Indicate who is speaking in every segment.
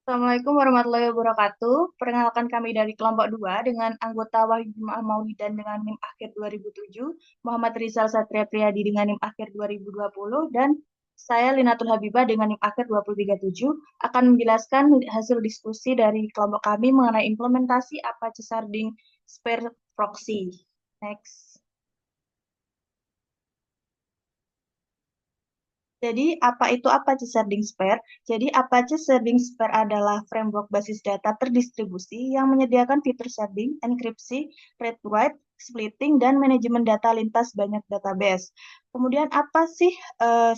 Speaker 1: Assalamualaikum warahmatullahi wabarakatuh. Perkenalkan kami dari kelompok 2 dengan anggota Wahyu Jumaah Maulidan dengan NIM akhir 2007, Muhammad Rizal Satria Priyadi dengan NIM akhir 2020, dan saya Linatul Habibah dengan NIM akhir 2037 akan menjelaskan hasil diskusi dari kelompok kami mengenai implementasi Apache Sharding Spare Proxy. Next. Jadi, apa itu Apache Sharding Spare? Jadi, Apache Sharding Spare adalah framework basis data terdistribusi yang menyediakan fitur sharding, enkripsi, read-write, splitting, dan manajemen data lintas banyak database. Kemudian, apa sih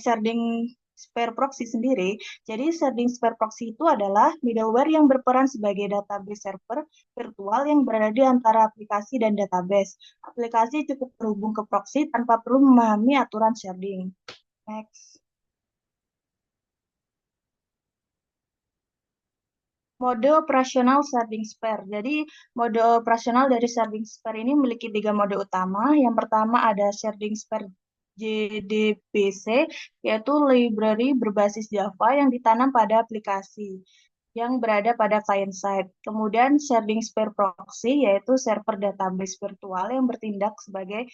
Speaker 1: sharding Spare Proxy sendiri? Jadi, sharding Spare Proxy itu adalah middleware yang berperan sebagai database server virtual yang berada di antara aplikasi dan database. Aplikasi cukup terhubung ke proxy tanpa perlu memahami aturan sharding. Next. Mode operasional sharding spare. Jadi, mode operasional dari sharding spare ini memiliki tiga mode utama. Yang pertama ada sharding spare JDBC, yaitu library berbasis Java yang ditanam pada aplikasi yang berada pada client side. Kemudian sharding spare proxy, yaitu server database virtual yang bertindak sebagai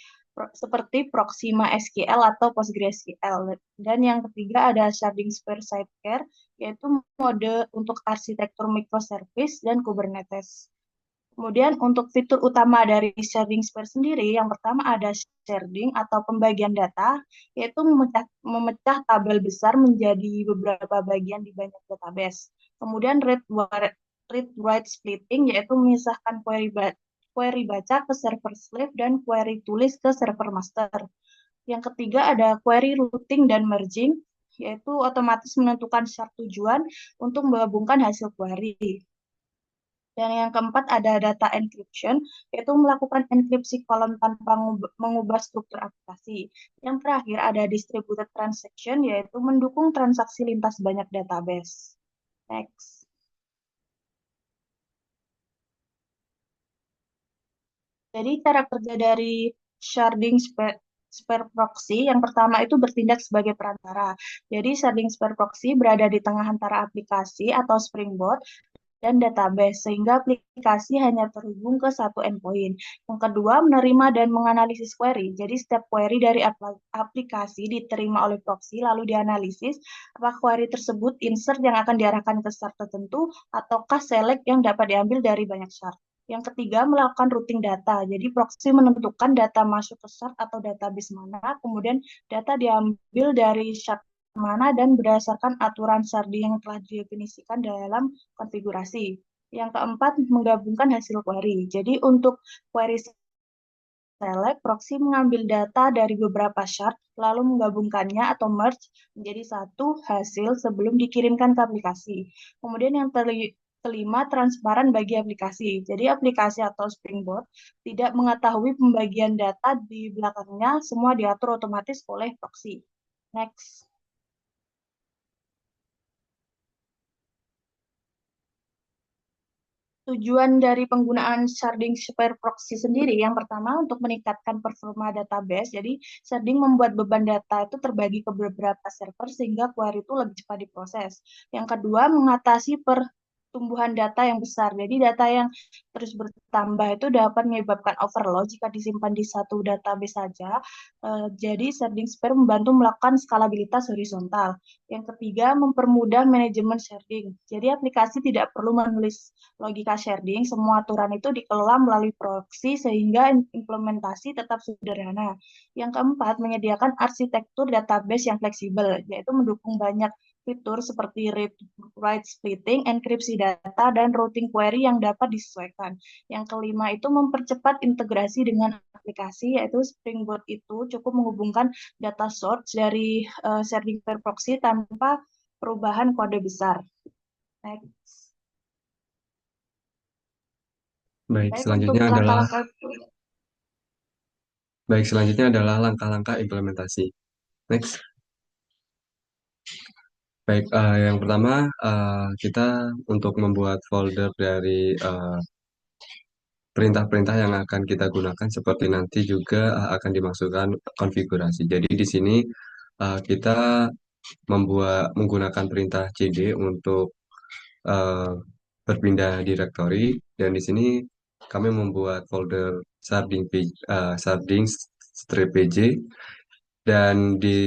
Speaker 1: seperti proxy MySQL atau PostgreSQL. Dan yang ketiga ada sharding spare sidecar, yaitu mode untuk arsitektur microservice dan Kubernetes. Kemudian untuk fitur utama dari sharding spare sendiri, yang pertama ada sharding atau pembagian data, yaitu memecah tabel besar menjadi beberapa bagian di banyak database. Kemudian read-write splitting, yaitu memisahkan query baca ke server slave dan query tulis ke server master. Yang ketiga ada query routing dan merging, yaitu otomatis menentukan syarat tujuan untuk menggabungkan hasil query. Dan yang keempat ada data encryption, yaitu melakukan enkripsi kolom tanpa mengubah struktur aplikasi. Yang terakhir ada distributed transaction, yaitu mendukung transaksi lintas banyak database. Next. Jadi cara kerja dari sharding spare proxy yang pertama itu bertindak sebagai perantara. Jadi sharding spare proxy berada di tengah antara aplikasi atau Springboard dan database, sehingga aplikasi hanya terhubung ke satu endpoint. Yang kedua, menerima dan menganalisis query. Jadi, setiap query dari aplikasi diterima oleh proxy, lalu dianalisis apakah query tersebut insert yang akan diarahkan ke shard tertentu, ataukah select yang dapat diambil dari banyak shard. Yang ketiga, melakukan routing data. Jadi, proxy menentukan data masuk ke shard atau database mana, kemudian data diambil dari shard mana dan berdasarkan aturan sharding yang telah didefinisikan dalam konfigurasi. Yang keempat, menggabungkan hasil query. Jadi untuk query select, proxy mengambil data dari beberapa shard, lalu menggabungkannya atau merge menjadi satu hasil sebelum dikirimkan ke aplikasi. Kemudian yang kelima, transparan bagi aplikasi. Jadi aplikasi atau Springboard tidak mengetahui pembagian data di belakangnya, semua diatur otomatis oleh proxy. Next. Tujuan dari penggunaan sharding spare proxy sendiri, yang pertama untuk meningkatkan performa database. Jadi, sharding membuat beban data itu terbagi ke beberapa server sehingga query itu lebih cepat diproses. Yang kedua, mengatasi pertumbuhan data yang besar. Jadi, data yang terus bertambah itu dapat menyebabkan overload jika disimpan di satu database saja. Jadi, sharding spare membantu melakukan skalabilitas horizontal. Yang ketiga, mempermudah manajemen sharding. Jadi, aplikasi tidak perlu menulis logika sharding, semua aturan itu dikelola melalui proxy sehingga implementasi tetap sederhana. Yang keempat, menyediakan arsitektur database yang fleksibel, yaitu mendukung banyak fitur seperti read, write splitting, enkripsi data, dan routing query yang dapat disesuaikan. Yang kelima itu mempercepat integrasi dengan aplikasi, yaitu Springboard itu cukup menghubungkan data source dari sharding per proxy tanpa perubahan kode besar. Next.
Speaker 2: Baik,
Speaker 1: Baik, untuk
Speaker 2: selanjutnya adalah
Speaker 1: langkah-langkah
Speaker 2: langkah-langkah implementasi. Next. Baik, yang pertama kita untuk membuat folder dari perintah-perintah yang akan kita gunakan seperti nanti juga akan dimasukkan konfigurasi. Jadi di sini kita menggunakan perintah cd untuk eh, berpindah directory dan di sini kami membuat folder sharding strip pj dan di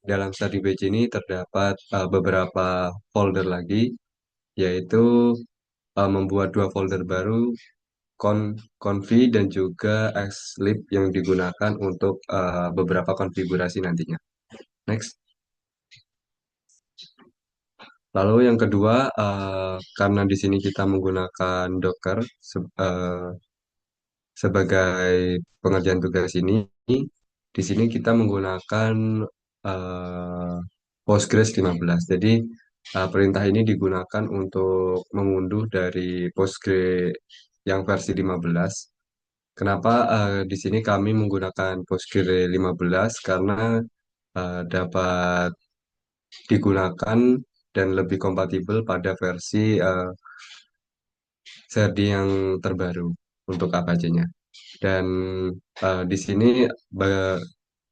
Speaker 2: dalam sharding pj ini terdapat beberapa folder lagi yaitu membuat dua folder baru confi dan juga xlib yang digunakan untuk beberapa konfigurasi nantinya. Next. Lalu yang kedua, karena di sini kita menggunakan Docker sebagai pengerjaan tugas ini, di sini kita menggunakan eh, Postgres 15. Jadi perintah ini digunakan untuk mengunduh dari Postgres yang versi 15. Kenapa di sini kami menggunakan Postgres 15? Karena dapat digunakan dan lebih kompatibel pada versi Serdi yang terbaru untuk Apache-nya. Dan di sini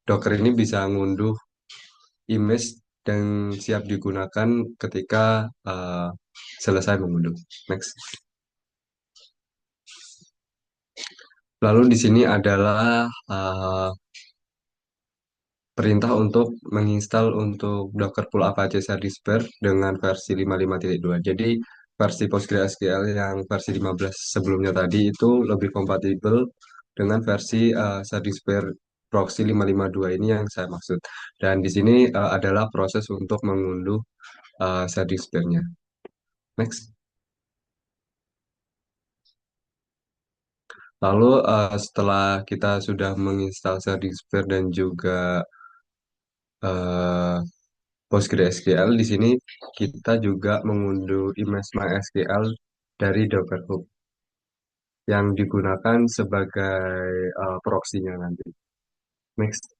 Speaker 2: Docker ini bisa ngunduh image dan siap digunakan ketika selesai mengunduh. Next. Lalu di sini adalah perintah untuk menginstal untuk Docker Pull Apache Sardisper dengan versi 55.2. Jadi versi PostgreSQL yang versi 15 sebelumnya tadi itu lebih kompatibel dengan versi Sardisper Proxy 552 ini yang saya maksud. Dan di sini adalah proses untuk mengunduh Sardisper-nya. Next. Lalu setelah kita sudah menginstal Sardisper dan juga eh, PostgreSQL. Di sini kita juga mengunduh image MySQL dari Docker Hub yang digunakan sebagai proxy-nya nanti. Next.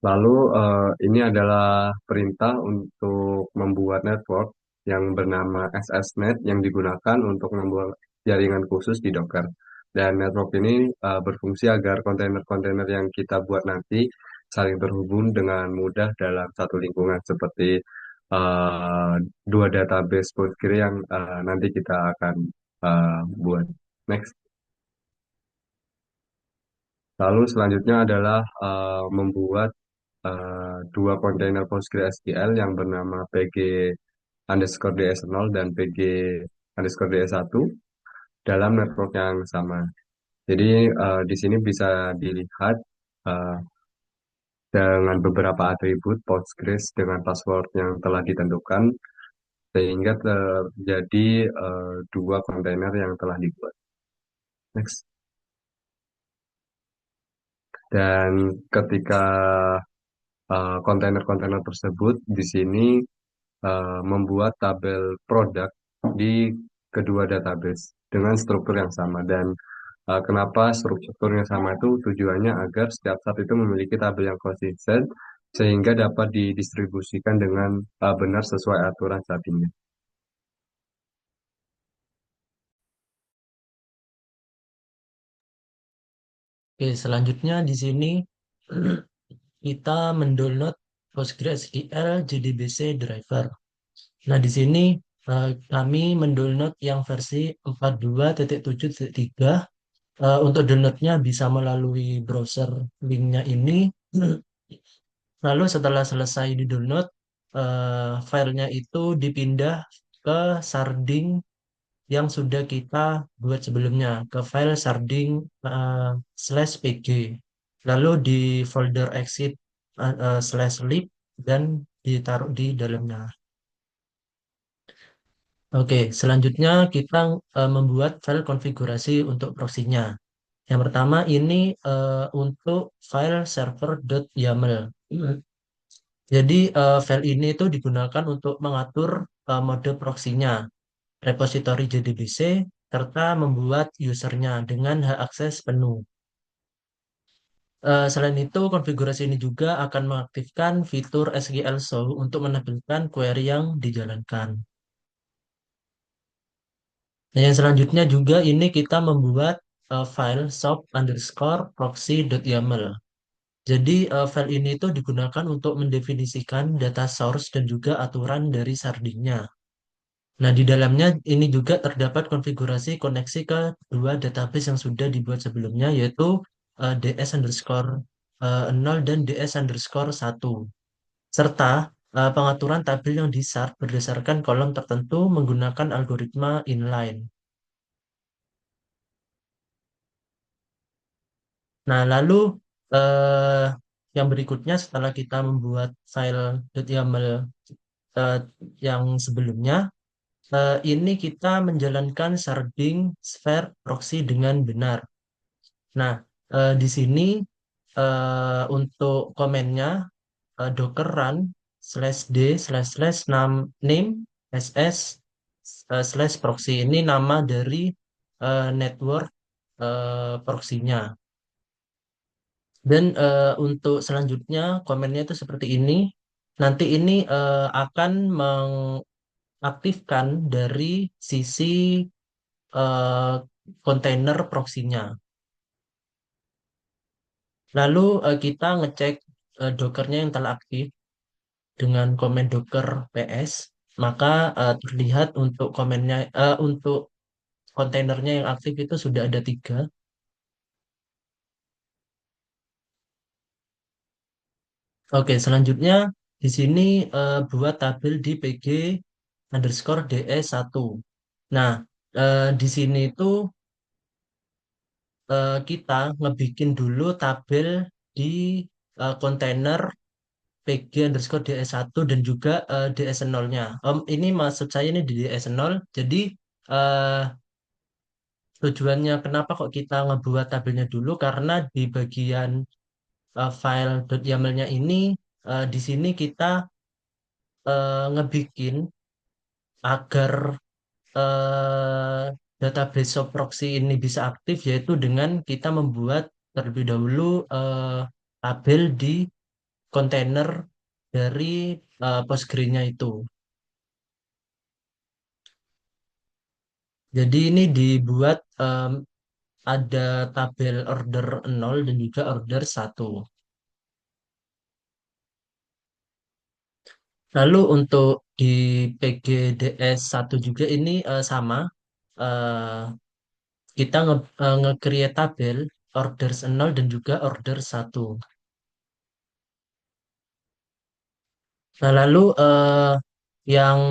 Speaker 2: Lalu ini adalah perintah untuk membuat network yang bernama SSNet yang digunakan untuk membuat jaringan khusus di Docker. Dan network ini berfungsi agar kontainer-kontainer yang kita buat nanti saling terhubung dengan mudah dalam satu lingkungan seperti uh, dua database Postgre yang nanti kita akan buat. Next. Lalu selanjutnya adalah membuat dua kontainer PostgreSQL yang bernama PG underscore DS0 dan PG underscore DS1 dalam network yang sama. Jadi di sini bisa dilihat eh, dengan beberapa atribut Postgres dengan password yang telah ditentukan sehingga terjadi dua kontainer yang telah dibuat. Next. Dan ketika kontainer-kontainer tersebut di sini membuat tabel produk di kedua database dengan struktur yang sama. Dan kenapa strukturnya sama itu tujuannya agar setiap saat itu memiliki tabel yang konsisten sehingga dapat didistribusikan dengan benar sesuai aturan settingnya.
Speaker 3: Oke, selanjutnya di sini kita mendownload PostgreSQL JDBC driver. Nah, di sini kami mendownload yang versi 42.7.3. Untuk downloadnya bisa melalui browser linknya ini. Lalu setelah selesai di-download, filenya itu dipindah ke sharding yang sudah kita buat sebelumnya, ke file sharding /pg. Lalu di folder exit /lib dan ditaruh di dalamnya. Oke, selanjutnya kita membuat file konfigurasi untuk proxy-nya. Yang pertama ini untuk file server.yaml. Jadi file ini itu digunakan untuk mengatur mode proxy-nya, repositori JDBC, serta membuat usernya dengan hak akses penuh. Selain itu, konfigurasi ini juga akan mengaktifkan fitur SQL Show untuk menampilkan query yang dijalankan. Nah, yang selanjutnya juga ini kita membuat file shop underscore proxy.yaml. Jadi file ini itu digunakan untuk mendefinisikan data source dan juga aturan dari shardingnya. Nah, di dalamnya ini juga terdapat konfigurasi koneksi ke dua database yang sudah dibuat sebelumnya, yaitu ds_0 dan ds_1, serta pengaturan tabel yang di-sort berdasarkan kolom tertentu menggunakan algoritma inline. Nah, lalu eh, yang berikutnya setelah kita membuat file .yaml eh, yang sebelumnya, ini kita menjalankan sharding sphere proxy dengan benar. Nah, di sini untuk komennya docker run /d//name ss slash proxy, ini nama dari network proxy-nya. Dan untuk selanjutnya komennya itu seperti ini. Nanti ini akan mengaktifkan dari sisi eh, kontainer proxy-nya. Lalu kita ngecek Dockernya yang telah aktif dengan komen docker ps, maka terlihat untuk komennya untuk kontainernya yang aktif itu sudah ada 3. Oke, selanjutnya di sini buat tabel di pg_ds1. Nah, di sini itu kita ngebikin dulu tabel di kontainer pg_ds1 dan juga ds0-nya. Ini maksud saya ini di ds0. Jadi eh, tujuannya kenapa kok kita ngebuat tabelnya dulu, karena di bagian file .yaml-nya ini di sini kita ngebikin agar eh, database soap proxy ini bisa aktif, yaitu dengan kita membuat terlebih dahulu tabel di kontainer dari Postgre-nya itu. Jadi ini dibuat ada tabel order 0 dan juga order 1. Lalu untuk di PGDS1 juga ini sama. Eh, kita nge-create tabel orders 0 dan juga order 1. Nah, lalu yang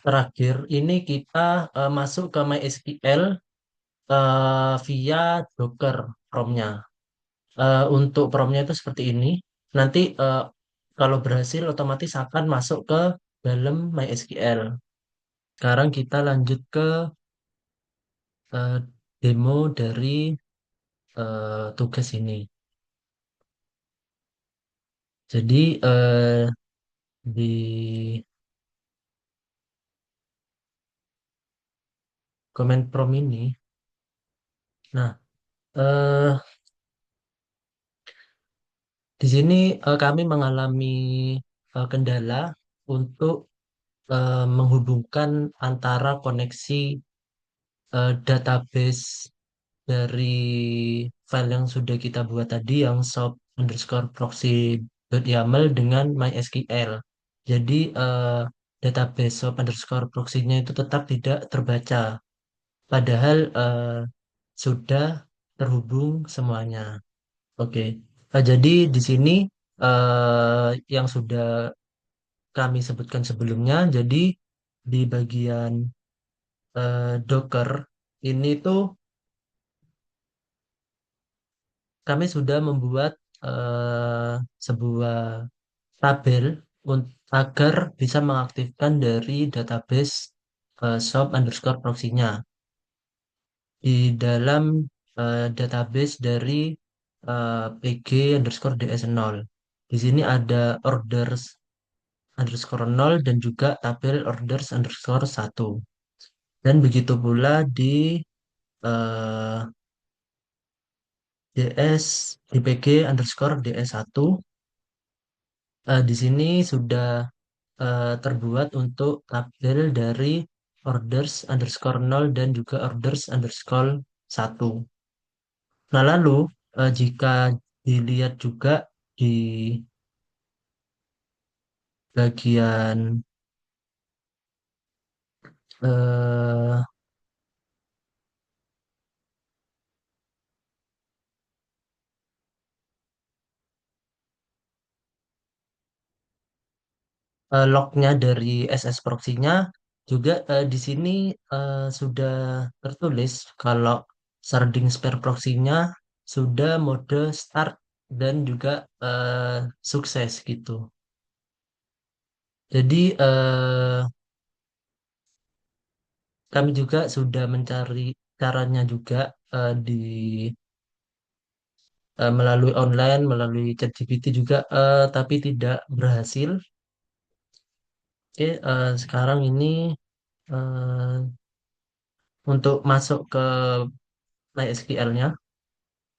Speaker 3: terakhir ini kita masuk ke MySQL via Docker promnya. Untuk promnya itu seperti ini. Nanti kalau berhasil otomatis akan masuk ke dalam MySQL. Sekarang kita lanjut ke eh, demo dari tugas ini. Jadi di comment prom ini, nah eh, di sini kami mengalami kendala untuk menghubungkan antara koneksi database dari file yang sudah kita buat tadi yang soap_proxy.yaml dengan MySQL. Jadi database soap_proxy-nya itu tetap tidak terbaca. Padahal sudah terhubung semuanya. Oke. Jadi di sini yang sudah kami sebutkan sebelumnya, jadi di bagian Docker ini tuh kami sudah membuat eh, sebuah tabel agar bisa mengaktifkan dari database soap_proxy-nya di dalam database dari pg_ds0. Di sini ada orders_0 dan juga tabel orders_1. Dan begitu pula di eh, di pg_ds1. Di sini sudah terbuat untuk tabel dari orders_0 dan juga orders_1. Nah, lalu jika dilihat juga di bagian eh, lognya dari SS proxy-nya juga di sini sudah tertulis kalau sharding spare proxy-nya sudah mode start dan juga sukses gitu. Jadi kami juga sudah mencari caranya juga di melalui online, melalui ChatGPT juga, tapi tidak berhasil. Oke, sekarang ini eh, untuk masuk ke MySQL-nya.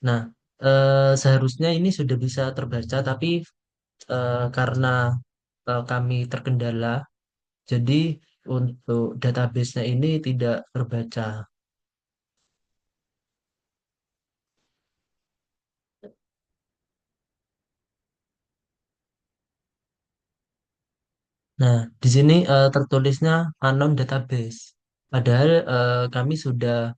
Speaker 3: Nah, seharusnya ini sudah bisa terbaca, tapi karena kami terkendala, jadi untuk database-nya ini tidak terbaca. Nah, di sini tertulisnya unknown database. Padahal kami sudah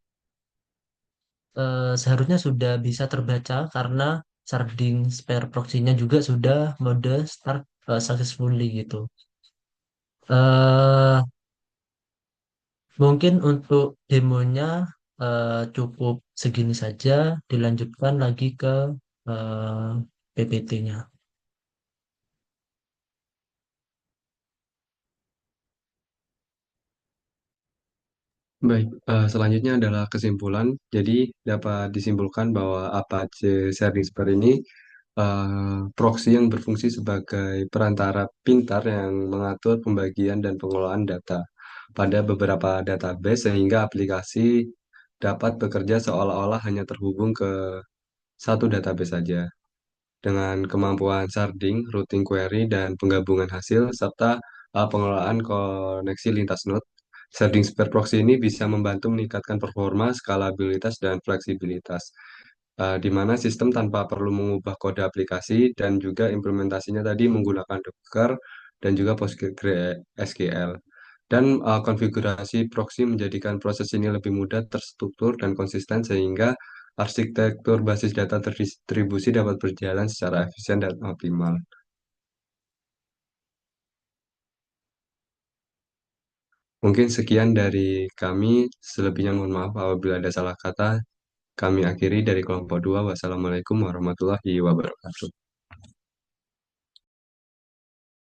Speaker 3: seharusnya sudah bisa terbaca karena sharding spare proxy-nya juga sudah mode start successfully gitu. eh Mungkin untuk demonya cukup segini saja, dilanjutkan lagi ke PPT-nya.
Speaker 2: Baik, selanjutnya adalah kesimpulan. Jadi dapat disimpulkan bahwa Apache Service ini proxy yang berfungsi sebagai perantara pintar yang mengatur pembagian dan pengelolaan data pada beberapa database sehingga aplikasi dapat bekerja seolah-olah hanya terhubung ke satu database saja. Dengan kemampuan sharding, routing query, dan penggabungan hasil, serta pengelolaan koneksi lintas node, sharding spare proxy ini bisa membantu meningkatkan performa, skalabilitas, dan fleksibilitas, di mana sistem tanpa perlu mengubah kode aplikasi dan juga implementasinya tadi menggunakan Docker dan juga PostgreSQL. Dan konfigurasi proxy menjadikan proses ini lebih mudah, terstruktur, dan konsisten sehingga arsitektur basis data terdistribusi dapat berjalan secara efisien dan optimal. Mungkin sekian dari kami. Selebihnya mohon maaf apabila ada salah kata. Kami akhiri dari kelompok 2. Wassalamualaikum warahmatullahi wabarakatuh.